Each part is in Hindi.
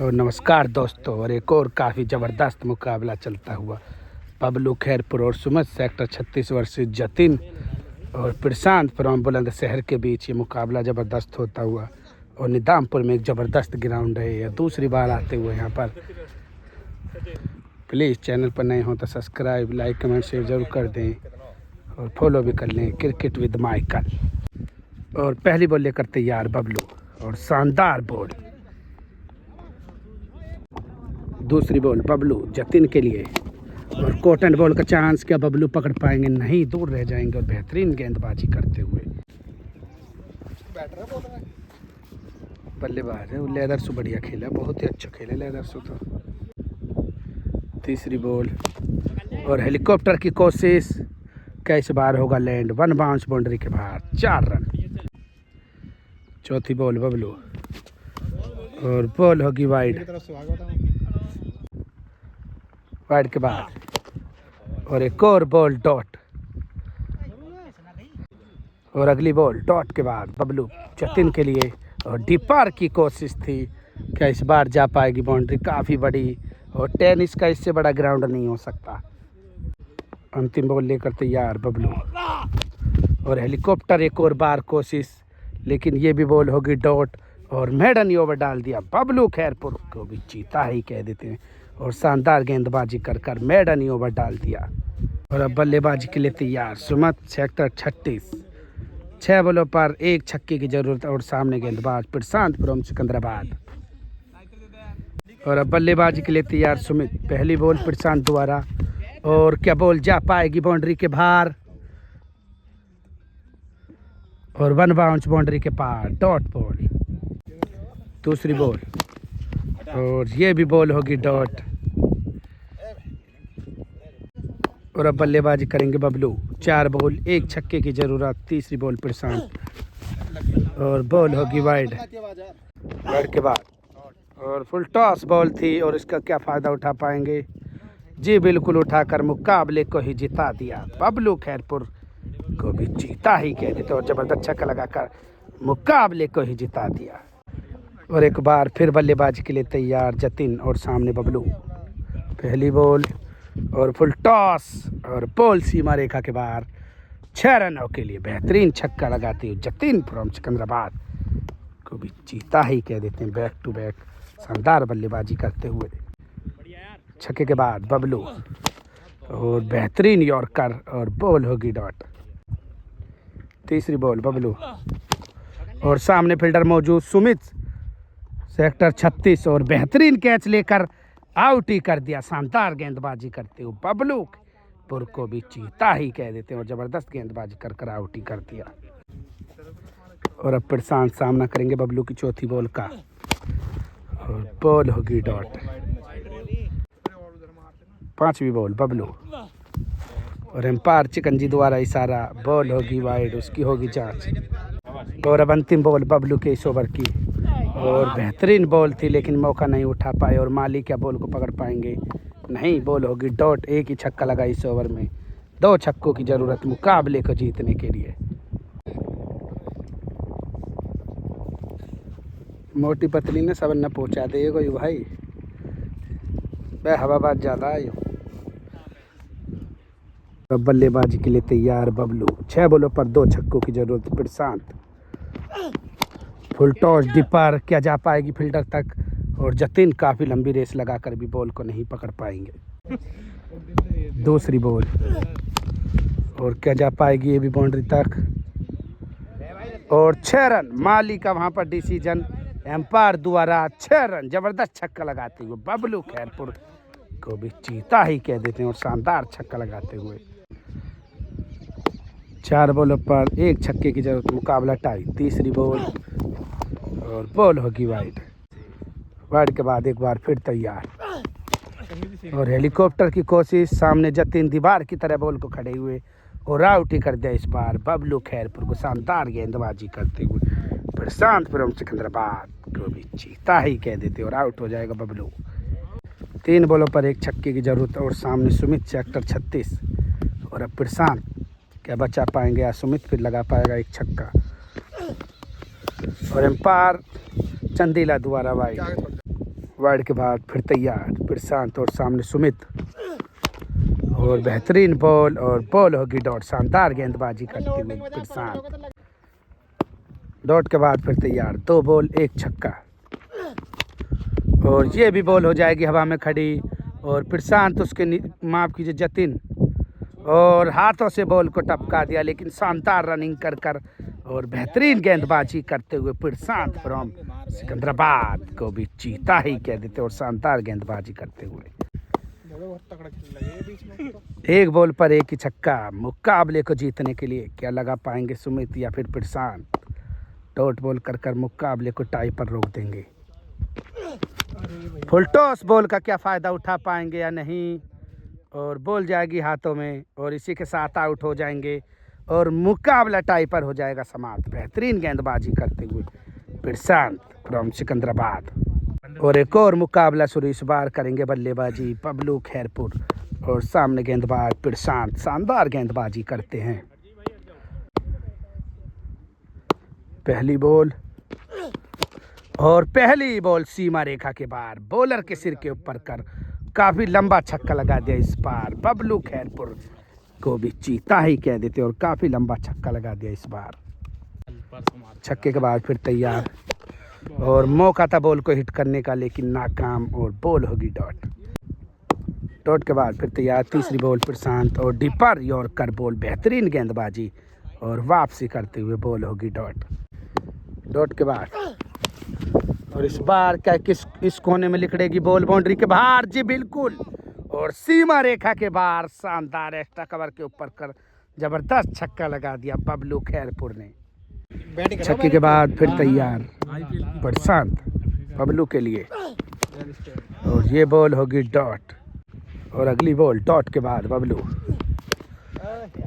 और नमस्कार दोस्तों, और एक और काफ़ी ज़बरदस्त मुकाबला चलता हुआ बबलू खैरपुर और सुमित सेक्टर 36 वर्सेस जतिन और प्रशांत फ्रॉम बुलंदशहर के बीच ये मुकाबला ज़बरदस्त होता हुआ। और निजामपुर में एक ज़बरदस्त ग्राउंड है। यह दूसरी बार आते हुए यहाँ पर। प्लीज़ चैनल पर नए हो तो सब्सक्राइब, लाइक, कमेंट, शेयर जरूर कर दें और फॉलो भी कर लें। Cricket with Michael. और पहली बॉल लेकर तैयार बबलू और शानदार बॉल। दूसरी बॉल बबलू जतिन के लिए और कॉटन बॉल का चांस। क्या बबलू पकड़ पाएंगे? नहीं, दूर रह जाएंगे। और बेहतरीन गेंदबाजी करते हुए बल्लेबाज है वो। लेदर से बढ़िया खेला, बहुत ही अच्छा खेला लेदर से तो। तीसरी बॉल और हेलीकॉप्टर की कोशिश। कैसे बार होगा लैंड? वन बाउंस बाउंड्री के बाहर, 4 रन। चौथी बॉल बबलू और बॉल होगी वाइड। वाइड के बाद और एक और बॉल डॉट। और अगली बॉल डॉट के बाद बबलू जतिन के लिए और डीपार की कोशिश थी। क्या इस बार जा पाएगी? बाउंड्री काफ़ी बड़ी और टेनिस का इससे बड़ा ग्राउंड नहीं हो सकता। अंतिम बॉल लेकर तैयार बबलू और हेलीकॉप्टर एक और बार कोशिश, लेकिन ये भी बॉल होगी डॉट। और मैडन ओवर डाल दिया बबलू खैरपुर को भी जीता ही कह देते हैं। और शानदार गेंदबाजी कर मैडन ओवर डाल दिया। और अब बल्लेबाजी के लिए तैयार सुमित सेक्टर 36। 6 बॉलों पर 1 छक्के की जरूरत और सामने गेंदबाज प्रशांत फ्रॉम सिकंदराबाद। और अब बल्लेबाजी के लिए तैयार सुमित। पहली बॉल प्रशांत द्वारा और क्या बॉल जा पाएगी बाउंड्री के बाहर? और वन बाउंस बाउंड्री के पार, डॉट बॉल। दूसरी बॉल और ये भी बॉल होगी डॉट। और अब बल्लेबाजी करेंगे बबलू। 4 बॉल 1 छक्के की जरूरत। तीसरी बॉल प्रशांत और बॉल होगी वाइड। वाइड के बाद और फुल टॉस बॉल थी। और इसका क्या फ़ायदा उठा पाएंगे? जी बिल्कुल, उठाकर मुकाबले को ही जिता दिया। बबलू खैरपुर को भी जीता ही कह देते और ज़बरदस्त छक्का लगाकर मुकाबले को ही जिता दिया। और एक बार फिर बल्लेबाजी के लिए तैयार जतिन और सामने बबलू। पहली बॉल और फुल टॉस और बॉल सीमा रेखा के बाहर, 6 रनों के लिए बेहतरीन छक्का लगाते हुए जतिन फ्रॉम सिकंदराबाद को भी जीता ही कह देते हैं। बैक टू बैक शानदार बल्लेबाजी करते हुए। छक्के के बाद बबलू और बेहतरीन यॉर्कर और बॉल होगी डॉट। तीसरी बॉल बबलू और सामने फील्डर मौजूद सुमित सेक्टर 36 और बेहतरीन कैच लेकर आउट ही कर दिया। शानदार गेंदबाजी करते हुए बबलू पुर को भी जीता ही कह देते हैं और ज़बरदस्त गेंदबाजी कर आउट ही कर दिया। और अब प्रशांत सामना करेंगे बबलू की चौथी बॉल का और बॉल होगी डॉट। पांचवी बॉल बबलू और एम्पायर चिकंजी द्वारा इशारा, बॉल होगी वाइड, उसकी होगी जांच। और अब अंतिम बॉल बबलू के इस ओवर की और बेहतरीन बॉल थी, लेकिन मौका नहीं उठा पाए। और माली क्या बॉल को पकड़ पाएंगे? नहीं, बॉल होगी डॉट। एक ही छक्का लगा इस ओवर में। 2 छक्कों की ज़रूरत मुकाबले को जीतने के लिए। मोटी पतली ने सब न पहुँचा देगा भाई, वह हवाबाज ज़्यादा है। अब बल्लेबाजी के लिए तैयार बबलू। 6 बॉलों पर 2 छक्कों की जरूरत। प्रशांत फुल टॉस डिपर, क्या जा पाएगी फील्डर तक? और जतिन काफ़ी लंबी रेस लगाकर भी बॉल को नहीं पकड़ पाएंगे। दूसरी बॉल और क्या जा पाएगी ये भी बाउंड्री तक? और 6 रन। माली का वहाँ पर डिसीजन, एम्पायर द्वारा 6 रन। ज़बरदस्त छक्का लगाते हुए बबलू खैरपुर को भी जीता ही कह देते हैं और शानदार छक्का लगाते हुए। 4 बॉलों पर 1 छक्के की जरूरत, मुकाबला टाई। तीसरी बॉल और बॉल होगी वाइड। वाइड के बाद एक बार फिर तैयार और हेलीकॉप्टर की कोशिश। सामने जतिन दीवार की तरह बॉल को खड़े हुए और आउट ही कर दिया इस बार बबलू खैरपुर को। शानदार गेंदबाजी करते हुए प्रशांत फ्रॉम सिकंदराबाद को भी जीता ही कह देते और आउट हो जाएगा बबलू। 3 बॉलों पर 1 छक्के की जरूरत और सामने सुमित सेक्टर 36 और अब प्रशांत क्या बचा पाएंगे या सुमित फिर लगा पाएगा 1 छक्का। और एम्पायर चंदीला द्वारा वाइड। वाइड के बाद फिर तैयार प्रशांत और सामने सुमित और बेहतरीन बॉल और बॉल होगी डॉट। शानदार गेंदबाजी करते हुए प्रशांत। डॉट के बाद फिर तैयार 2 बॉल 1 छक्का और ये भी बॉल हो जाएगी हवा में खड़ी और प्रशांत उसके माफ कीजिए जतिन और हाथों से बॉल को टपका दिया, लेकिन शानदार रनिंग कर कर और बेहतरीन गेंदबाजी करते हुए प्रशांत फ्रॉम सिकंदराबाद को भी चीता ही कह देते और शानदार गेंदबाजी करते हुए 1 बॉल पर 1 ही छक्का। मुकाबले को जीतने के लिए क्या लगा पाएंगे सुमित या फिर प्रशांत? डॉट बॉल कर कर मुकाबले को टाई पर रोक देंगे। फुल टॉस बॉल का क्या फ़ायदा उठा पाएंगे या नहीं और बॉल जाएगी हाथों में और इसी के साथ आउट हो जाएंगे और मुकाबला टाई पर हो जाएगा समाप्त। बेहतरीन गेंदबाजी करते हुए प्रशांत फ्रॉम सिकंदराबाद। और एक और मुकाबला शुरू इस बार करेंगे बल्लेबाजी बबलू खैरपुर और सामने गेंदबाज प्रशांत। शानदार गेंदबाजी करते हैं। पहली बॉल और पहली बॉल सीमा रेखा के बाहर बॉलर के सिर के ऊपर कर काफी लंबा छक्का लगा दिया। इस बार बबलू खैरपुर को भी चीता ही कह देते और काफी लंबा छक्का लगा दिया इस बार। छक्के के बाद फिर तैयार और मौका था बॉल को हिट करने का, लेकिन नाकाम और बॉल होगी डॉट। डॉट के बाद फिर तैयार तीसरी बॉल प्रशांत और डिपर यॉर्कर बॉल। बेहतरीन गेंदबाजी और वापसी करते हुए बॉल होगी डॉट। डॉट के बाद और इस बार क्या इस कोने में लिखड़ेगी बॉल बाउंड्री के बाहर। जी बिल्कुल, और सीमा रेखा के बाहर शानदार एक्स्ट्रा कवर के ऊपर कर जबरदस्त छक्का लगा दिया बबलू खैरपुर ने। छक्के के बाद फिर तैयार प्रशांत बबलू के लिए और ये बॉल होगी डॉट और अगली बॉल डॉट के बाद बबलू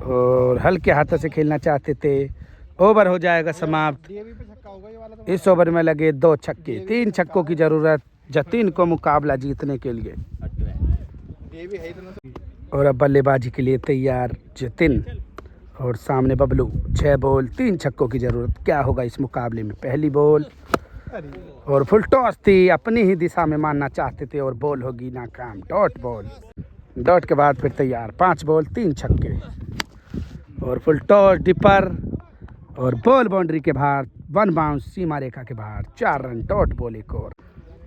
और हल्के हाथों से खेलना चाहते थे। ओवर हो जाएगा समाप्त। इस ओवर में लगे 2 छक्के। 3 छक्कों की जरूरत जतिन को मुकाबला जीतने के लिए और अब बल्लेबाजी के लिए तैयार जतिन और सामने बबलू। 6 बॉल 3 छक्कों की जरूरत। क्या होगा इस मुकाबले में? पहली बॉल और फुल टॉस थी, अपनी ही दिशा में मारना चाहते थे और बॉल होगी नाकाम। Dot ball. डॉट के बाद फिर तैयार 5 बॉल 3 छक्के और फुल टॉस डिपर और बॉल बाउंड्री के बाहर 1 बाउंस सीमा रेखा के बाहर। 4 रन। डॉट बॉल एक और।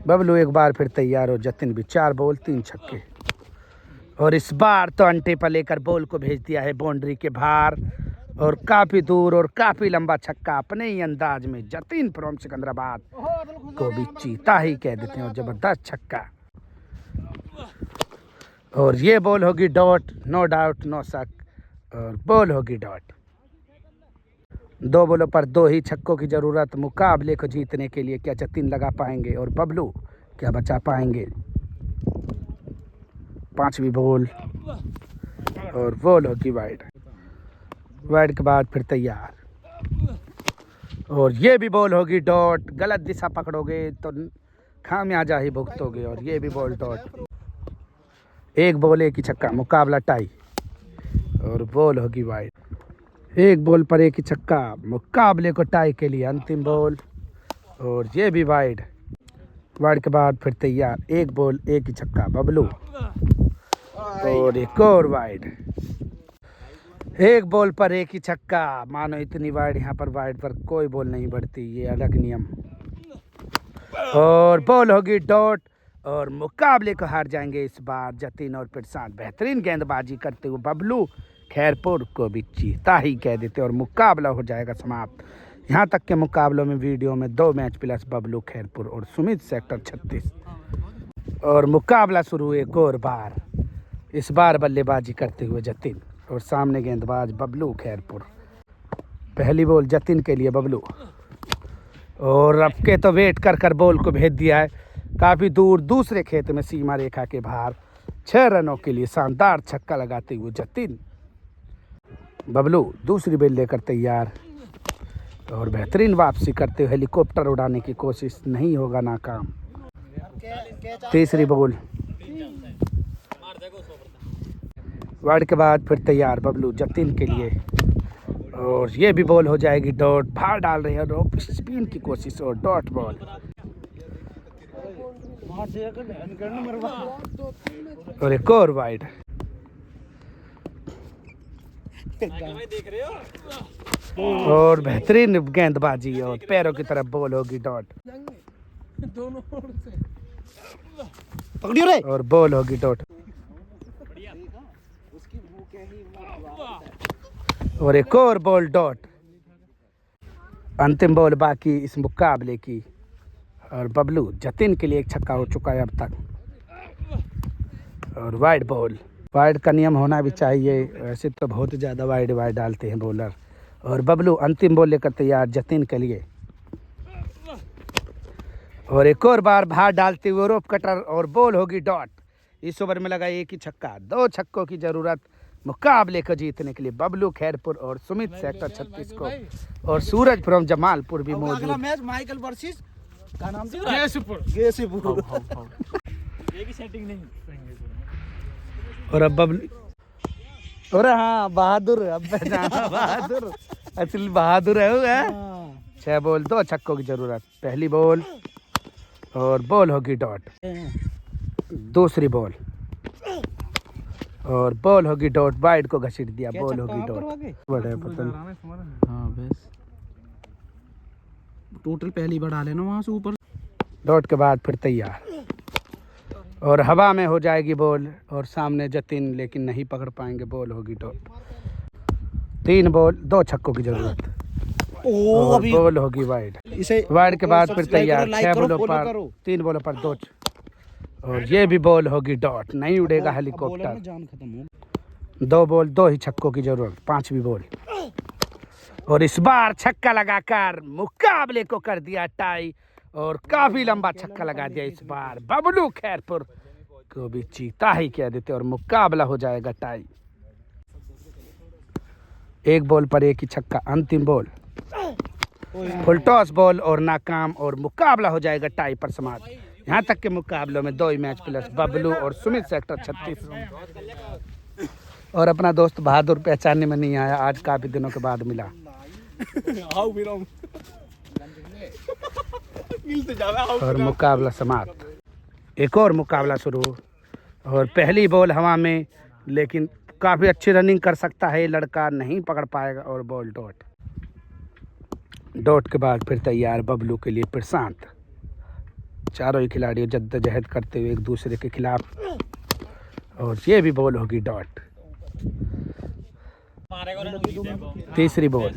बबलू एक बार फिर तैयार और जतिन भी 4 बॉल 3 छक्के और इस बार तो अंटे पर लेकर बॉल को भेज दिया है बाउंड्री के बाहर और काफी दूर और काफी लंबा छक्का अपने ही अंदाज में जतिन फ्रॉम सिकंदराबाद को भी चीता ही कह देते हैं और जबरदस्त छक्का और ये बॉल होगी डॉट। नो डाउट नो शक और बॉल होगी डॉट। 2 बॉलों पर 2 ही छक्कों की जरूरत मुकाबले को जीतने के लिए। क्या जतिन लगा पाएंगे और बबलू क्या बचा पाएंगे? 5वीं बॉल और बॉल होगी वाइड। वाइड के बाद फिर तैयार और ये भी बॉल होगी डॉट। गलत दिशा पकड़ोगे तो खामियाजा ही भुगतोगे और ये भी बॉल डॉट। 1 बॉल 1 ही छक्का। मुकाबला टाई और बॉल होगी वाइड। 1 बॉल पर 1 ही छक्का। मुकाबले को टाई के लिए अंतिम बॉल और ये भी वाइड। वाइड के बाद फिर तैयार 1 बॉल 1 ही छक्का बबलू और एक और वाइड। 1 बॉल पर 1 ही छक्का। मानो इतनी वाइड, यहाँ पर वाइड पर कोई बॉल नहीं बढ़ती, ये अलग नियम। और बॉल होगी डॉट और मुकाबले को हार जाएंगे इस बार जतिन और प्रशांत। बेहतरीन गेंदबाजी करते हुए बबलू खैरपुर को भी चीता ही कह देते और मुकाबला हो जाएगा समाप्त। यहाँ तक के मुकाबलों में वीडियो में 2 मैच प्लस बबलू खैरपुर और सुमित सेक्टर 36 और मुकाबला शुरू एक और बार। इस बार बल्लेबाजी करते हुए जतिन और सामने गेंदबाज बबलू खैरपुर। पहली बॉल जतिन के लिए बबलू और अब के तो वेट कर कर बॉल को भेज दिया है काफ़ी दूर दूसरे खेत में सीमा रेखा के बाहर। 6 रनों के लिए शानदार छक्का लगाते हुए जतिन। बबलू दूसरी बॉल लेकर तैयार और बेहतरीन वापसी करते हुए हेलीकॉप्टर उड़ाने की कोशिश, नहीं होगा नाकाम। तीसरी बॉल वाइड के बाद फिर तैयार बबलू जतिन के लिए और ये भी बॉल हो जाएगी डॉट। भार डाल रहे हैं और स्पिन की कोशिश और डॉट बॉल। और एक और वाइड। और बेहतरीन गेंदबाजी और पैरों की तरफ बॉल होगी डॉट। और बॉल होगी डॉट। और एक और बॉल डॉट। अंतिम बॉल बाकी इस मुकाबले की। और बबलू जतिन के लिए एक छक्का हो चुका है अब तक। और वाइड बॉल। वाइड का नियम होना भी चाहिए, वैसे तो बहुत ज़्यादा वाइड डालते हैं बॉलर। और बबलू अंतिम बॉल लेकर तैयार जतिन के लिए। और एक और बार बाहर डालते हुए रोप कटर और बॉल होगी डॉट। इस ओवर में लगा एक ही छक्का। 2 छक्कों की जरूरत मुकाबले को जीतने के लिए। बबलू खैरपुर और सुमित सेक्टर 36 को और सूरज फ्रॉम जमालपुर भी मौजूद। मैच माइकल वर्सेस का नाम सेटिंग नहीं। और अब बबलू और हाँ बहादुर अब बहादुर असली बहादुर है। 6 बॉल 2 छक्कों की जरूरत। पहली बॉल और बॉल होगी डॉट। दूसरी बॉल और बॉल होगी डॉट। वाइड को घसीट दिया। बॉल होगी डॉट। बड़ा पतन। हाँ बस टोटल पहली बार डाले ना वहाँ से ऊपर। डॉट के बाद फिर तैयार। और हवा में हो जाएगी बॉल और सामने जतिन, लेकिन नहीं पकड़ पाएंगे। बॉल होगी डॉट। 3 बॉल 2 छक्कों की जरूरत। और बॉल होगी वाइड। वाइड के बाद फिर तैयार। 6 बॉलों पर 3 बॉलों पर 2। और ये भी बॉल होगी डॉट। नहीं उड़ेगा हेलीकॉप्टर। 2 बॉल 2 ही छक्कों की जरूरत। 5वीं बॉल। और इस बार छक्का लगाकर मुकाबले को कर दिया टाई। और काफी लंबा छक्का लगा दिया इस बार। बबलू खैरपुर को भी चीता ही कह देते और मुकाबला हो जाएगा टाई। 1 बॉल पर 1 ही छक्का। अंतिम बॉल फुल टॉस बॉल और नाकाम और मुकाबला हो जाएगा टाई पर समाप्त। यहाँ तक के मुकाबलों में 2 ही मैच प्लस बबलू और सुमित सेक्टर 36। और अपना दोस्त बहादुर पहचानने में नहीं आया, आज काफी दिनों के बाद मिला। और मुकाबला समाप्त। एक और मुकाबला शुरू। और पहली बॉल हवा में, लेकिन काफी अच्छी रनिंग कर सकता है ये लड़का, नहीं पकड़ पाएगा। और बॉल डॉट। डॉट के बाद फिर तैयार बबलू के लिए प्रशांत। चारों ही खिलाड़ी जद्दोजहद करते हुए एक दूसरे के खिलाफ। और ये भी बॉल होगी डॉट। तीसरी बॉल।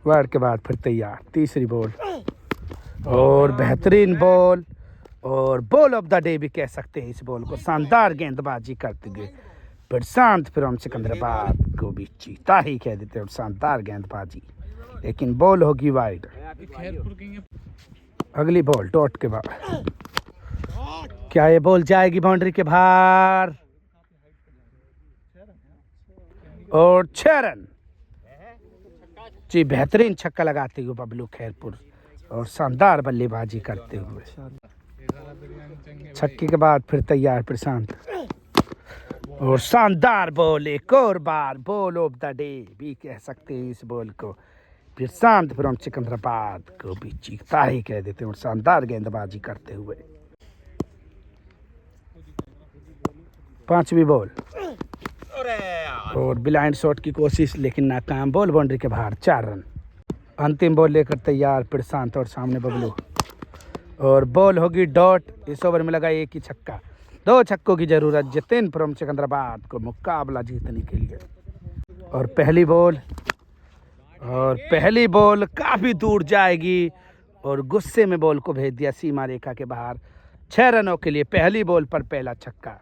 वाइड के बाद फिर तैयार। तीसरी बॉल और बेहतरीन बॉल और बॉल ऑफ द डे भी कह सकते हैं इस बॉल को। शानदार गेंदबाजी करते हुए प्रशांत फ्रॉम सिकंदराबाद को भी चीता ही कह देते हैं। और शानदार गेंदबाजी, लेकिन बॉल होगी वाइड। अगली बॉल डॉट के बाद। क्या ये बॉल जाएगी बाउंड्री के बाहर? और 6 रन। जी बेहतरीन छक्का लगाते हुए बबलू खैरपुर और शानदार बल्लेबाजी करते हुए। छक्के के बाद फिर तैयार प्रशांत। और शानदार बॉल। एक और बार बॉल ऑफ द डे भी कह सकते हैं इस बॉल को। प्रशांत फ्रॉम सिकंदराबाद को भी चीता ही कह देते हैं और शानदार गेंदबाजी करते हुए। 5वीं बॉल और ब्लाइंड शॉट की कोशिश, लेकिन नाकाम। बॉल बाउंड्री के बाहर। 4 रन। अंतिम बॉल लेकर तैयार प्रशांत और सामने बबलू। और बॉल होगी डॉट। इस ओवर में लगा एक ही छक्का। 2 छक्कों की जरूरत जतिन फ्रॉम सिकंदराबाद को मुकाबला जीतने के लिए। और पहली बॉल काफी दूर जाएगी और गुस्से में बॉल को भेज दिया सीमा रेखा के बाहर। 6 रनों के लिए पहली बॉल पर पहला छक्का।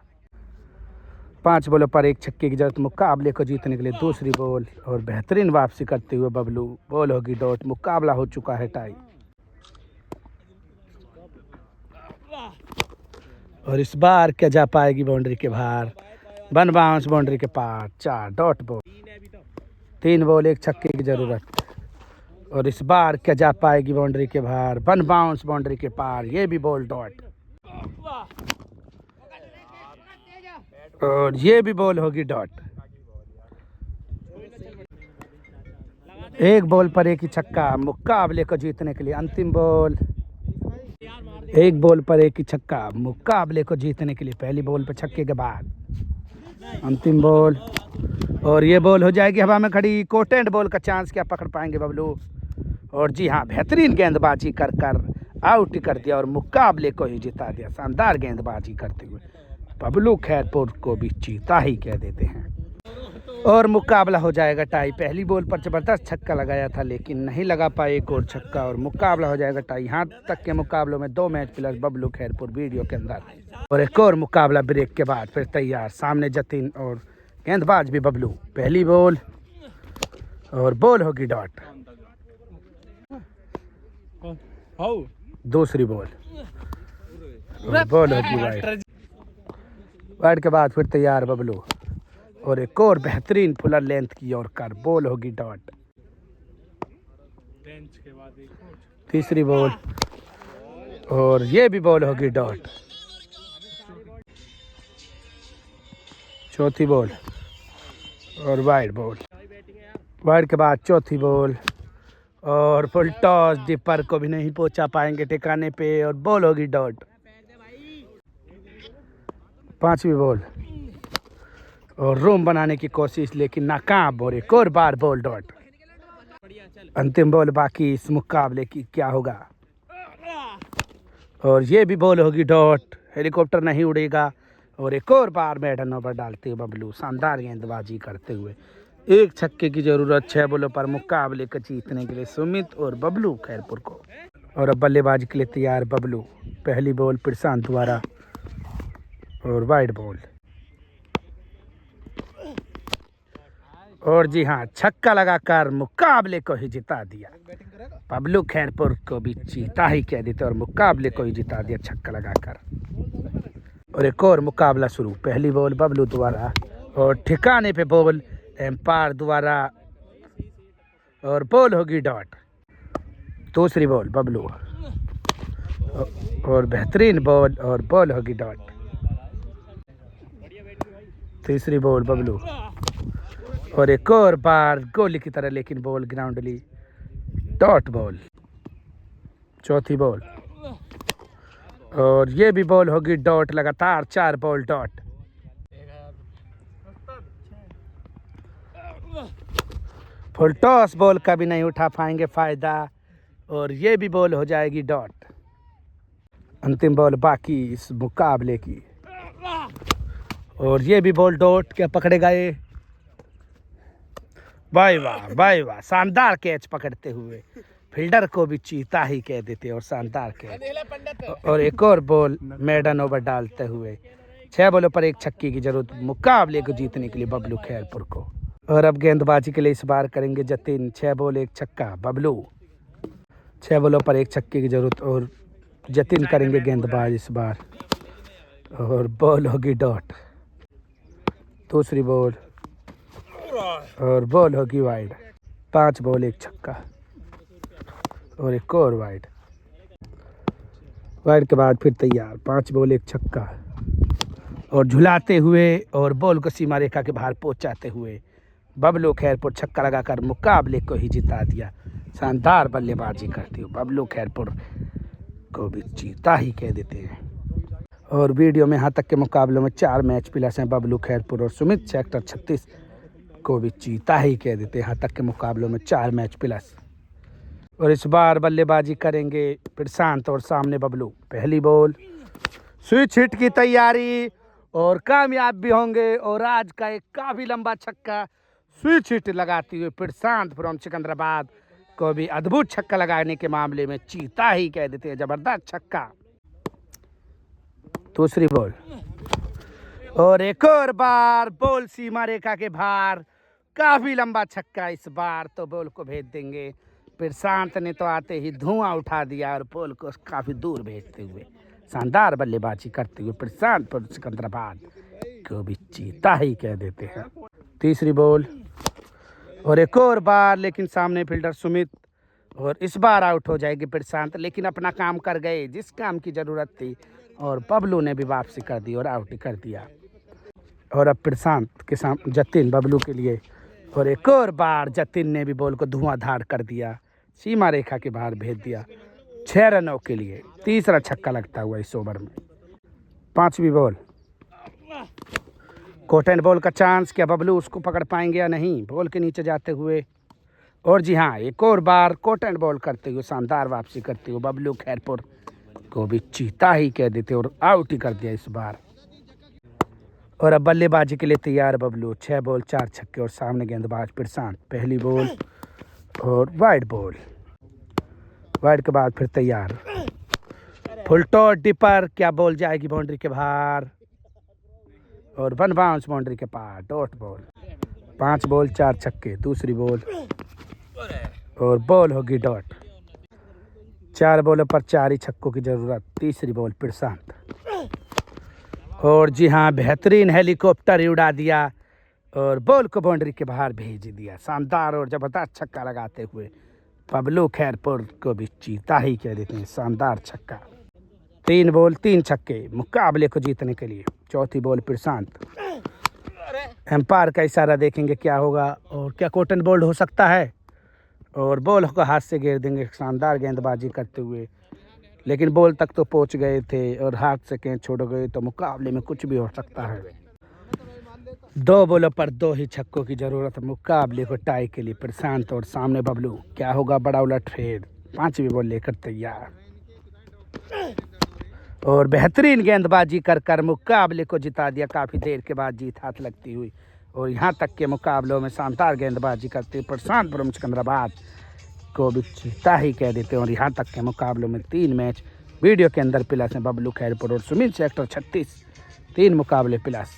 5 बॉलों पर 1 छक्के की जरूरत मुकाबले को जीतने के लिए। दूसरी बॉल और बेहतरीन वापसी करते हुए बबलू। बॉल होगी डॉट। मुकाबला हो चुका है टाई। और इस बार क्या जा पाएगी बाउंड्री के बाहर? 1 बाउंस बाउंड्री के पार। 4 डॉट बॉल। 3 बॉल 1 छक्के की जरूरत। और इस बार क्या जा पाएगी बाउंड्री के बाहर? 1 बाउंस बाउंड्री के पार। ये भी बॉल डॉट। और ये भी बॉल होगी डॉट। 1 बॉल पर 1 ही छक्का मुकाबले को जीतने के लिए। अंतिम बॉल एक बॉल पर एक ही छक्का मुकाबले को जीतने के लिए। पहली बॉल पर छक्के के बाद अंतिम बॉल, और ये बॉल हो जाएगी हवा में खड़ी। कोटेंट बॉल का चांस क्या पकड़ पाएंगे बबलू? और जी हाँ, बेहतरीन गेंदबाजी कर कर आउट कर दिया और मुकाबले को ही जिता दिया। शानदार गेंदबाजी करते हुए बबलू खैरपुर को भी जीता ही कह देते हैं। और मुकाबला हो जाएगा टाई। पहली बॉल पर जबरदस्त छक्का लगाया था लेकिन नहीं लगा पाए एक और छक्का, और मुकाबला हो जाएगा टाई। यहाँ तक के मुकाबलों में 2 match plus Bablu Khairpur video के अंदर। और एक और मुकाबला ब्रेक के बाद फिर तैयार। सामने जतिन और गेंदबाज भी बबलू। पहली बॉल और बॉल होगी डॉट। दूसरी बॉल और बॉल होगी वाइड। वाइड के बाद फिर तैयार बबलू, और एक और बेहतरीन फुलर लेंथ की और कर बॉल होगी डॉट। तीसरी बॉल और ये भी बॉल होगी डॉट। चौथी बॉल और वाइड बॉल। वाइड के बाद चौथी बॉल और फुल टॉस। डिपर को भी नहीं पहुंचा पाएंगे ठिकाने पे और बॉल होगी डॉट। पांचवी बॉल और रूम बनाने की कोशिश लेकिन नाकाम, और एक और बार बॉल डॉट। अंतिम बॉल बाकी इस मुकाबले की, क्या होगा? और ये भी बॉल होगी डॉट। हेलीकॉप्टर नहीं उड़ेगा, और एक और बार मेडन ओवर डालते हुए बबलू शानदार गेंदबाजी करते हुए। एक छक्के की जरूरत 6 बॉलों पर मुकाबले को जीतने के लिए सुमित और बबलू खैरपुर को। और अब बल्लेबाजी के लिए तैयार बबलू। पहली बॉल प्रशांत द्वारा और वाइड बॉल, और जी हाँ, छक्का लगाकर मुकाबले को ही जिता दिया। बबलू खैरपुर को भी जीता ही कह देते और मुकाबले को ही जिता दिया छक्का लगाकर। और एक और मुकाबला शुरू। पहली बॉल बबलू द्वारा और ठिकाने पे बॉल एम्पायर द्वारा, और बॉल होगी डॉट। दूसरी बॉल बबलू और बेहतरीन बॉल, और बॉल होगी डॉट। तीसरी बॉल बबलू और एक और बार गोली की तरह लेकिन बॉल ग्राउंडली डॉट बॉल। चौथी बॉल और ये भी बॉल होगी डॉट। लगातार 4 ball dot. Full toss ball का भी नहीं उठा पाएंगे फायदा, और ये भी बॉल हो जाएगी डॉट। अंतिम बॉल बाकी इस मुकाबले की, और ये भी बॉल डॉट। क्या पकड़ेगा ये? वाह वाह वाह वाह, शानदार कैच पकड़ते हुए फील्डर को भी चीता ही कह देते और शानदार कैच। और एक और बॉल मेडन ओवर डालते हुए 6 बॉलों पर एक छक्के की जरूरत मुकाबले को जीतने के लिए बबलू खैरपुर को। और अब गेंदबाजी के लिए इस बार करेंगे जतिन। 6 बॉल 1 छक्का बबलू। 6 बॉलों पर एक छक्के की जरूरत, और जतिन करेंगे गेंदबाज इस बार, और बॉल होगी डॉट। दूसरी बॉल और बॉल होगी वाइड। 5 बॉल 1 छक्का और एक और वाइड। वाइड के बाद फिर तैयार। 5 बॉल 1 छक्का, और झुलाते हुए और बॉल को सीमा रेखा के बाहर पहुंचाते हुए बबलू खैरपुर छक्का लगाकर मुकाबले को ही जिता दिया। शानदार बल्लेबाजी करती हुए बबलू खैरपुर को भी जीता ही कह देते हैं। और वीडियो में यहाँ तक के मुकाबलों में 4 मैच प्लस हैं। बबलू खैरपुर और सुमित सेक्टर 36 को भी जीता ही कह देते हैं। यहाँ तक के मुकाबलों में 4 मैच प्लस। और इस बार बल्लेबाजी करेंगे प्रशांत और सामने बबलू। पहली बॉल, स्विच हिट की तैयारी, और कामयाब भी होंगे। और आज का एक काफ़ी लंबा छक्का स्विच हिट लगाती हुए प्रशांत फ्रॉम सिकंदराबाद को भी अद्भुत छक्का लगाने के मामले में चीता ही कह देते हैं। जबरदस्त छक्का। दूसरी बॉल और एक और बार बॉल सीमा रेखा के बाहर, काफी लंबा छक्का। इस बार तो बॉल को भेज देंगे। प्रशांत ने तो आते ही धुआं उठा दिया और बॉल को काफी दूर भेजते हुए शानदार बल्लेबाजी करते हुए प्रशांत पर सिकंदराबाद को भी चीता ही कह देते हैं। तीसरी बॉल और एक और बार, लेकिन सामने फील्डर सुमित, और इस बार आउट हो जाएगी प्रशांत, लेकिन अपना काम कर गए जिस काम की ज़रूरत थी, और बबलू ने भी वापसी कर दी और आउट कर दिया। और अब प्रशांत के सामने जतिन बबलू के लिए, और एक और बार जतिन ने भी बॉल को धुआंधार कर दिया, सीमा रेखा के बाहर भेज दिया। 6 रनों के लिए तीसरा छक्का लगता हुआ इस ओवर में। 5वीं बॉल, कोट एंड बॉल का चांस। क्या बबलू उसको पकड़ पाएंगे या नहीं? बॉल के नीचे जाते हुए, और जी हाँ, एक और बार कोट एंड बॉल करते हुए शानदार वापसी करते हुए बबलू खैरपुर को भी चीता ही कह देते और आउट ही कर दिया इस बार। और अब बल्लेबाजी के लिए तैयार बबलू। 6 बॉल 4 छक्के और सामने गेंदबाज प्रशांत। पहली बॉल और वाइड बॉल, वाइड के बाद फिर तैयार। फुल टॉस डिपर, क्या बॉल जाएगी बाउंड्री के बाहर और 1 बाउंस बाउंड्री के पार। Dot ball. 5 बॉल 4 छक्के। दूसरी बॉल और बॉल होगी डॉट। 4 बॉलों पर 4 ही छक्कों की जरूरत। तीसरी बॉल प्रशांत, और जी हाँ, बेहतरीन हेलीकॉप्टर ही उड़ा दिया और बॉल को बाउंड्री के बाहर भेज दिया। शानदार और जबरदस्त छक्का लगाते हुए बबलू खैरपुर को भी चीता ही कह देते हैं। शानदार छक्का। 3 बॉल 3 छक्के मुकाबले को जीतने के लिए। चौथी बॉल प्रशांत। एम्पायर का इशारा देखेंगे क्या होगा, और क्या कोट एंड बोल्ड हो सकता है, और बॉल को हाथ से घेर देंगे शानदार गेंदबाजी करते हुए। लेकिन बॉल तक तो पहुंच गए थे और हाथ से कैच छोड़ गए, तो मुकाबले में कुछ भी हो सकता है। 2 बॉलों पर 2 ही छक्कों की जरूरत मुकाबले को टाई के लिए। प्रशांत और सामने बबलू, क्या होगा बड़ा उलटफेर। 5वीं बॉल लेकर तैयार और बेहतरीन गेंदबाजी कर कर मुकाबले को जिता दिया। काफ़ी देर के बाद जीत हाथ लगती हुई, और यहाँ तक के मुकाबलों में शानदार गेंदबाजी करते प्रशांत ब्रह्म सिकंदराबाद को भी जीता ही कह देते हैं। और यहाँ तक के मुकाबलों में 3 मैच वीडियो के अंदर प्लस हैं बबलू खैरपुर और सुमित सेक्टर 36, 3 मुकाबले प्लस,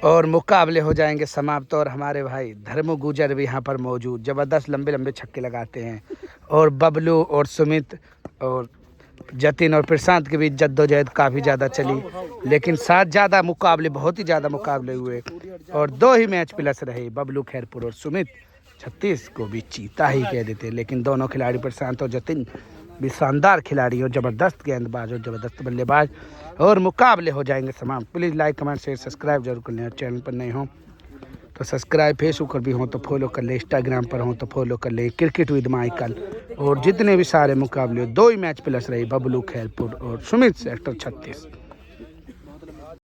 और मुकाबले हो जाएंगे समाप्त। और हमारे भाई धर्मो गुजर भी यहाँ पर मौजूद, ज़बरदस्त लंबे लंबे छक्के लगाते हैं। और बबलू और सुमित और जतिन और प्रशांत के बीच जद्दोजहद काफ़ी ज़्यादा चली, लेकिन साथ ज़्यादा मुकाबले, बहुत ही ज़्यादा मुकाबले हुए, और 2 ही मैच प्लस रहे। बबलू खैरपुर और सुमित 36 को भी चीता ही कह देते। लेकिन दोनों खिलाड़ी प्रशांत और जतिन भी शानदार खिलाड़ी और ज़बरदस्त गेंदबाज और ज़बरदस्त बल्लेबाज, और मुकाबले हो जाएंगे समाप्त। Please like comment share subscribe जरूर कर लें। और चैनल पर नए हों तो सब्सक्राइब, फेसबुक पर भी हों तो फॉलो कर ले, इंस्टाग्राम पर हों तो फॉलो कर ले। क्रिकेट विद माइकल, और जितने भी सारे मुकाबले 2 ही मैच प्लस रही बबलू खैरपुर और सुमित सेक्टर 36।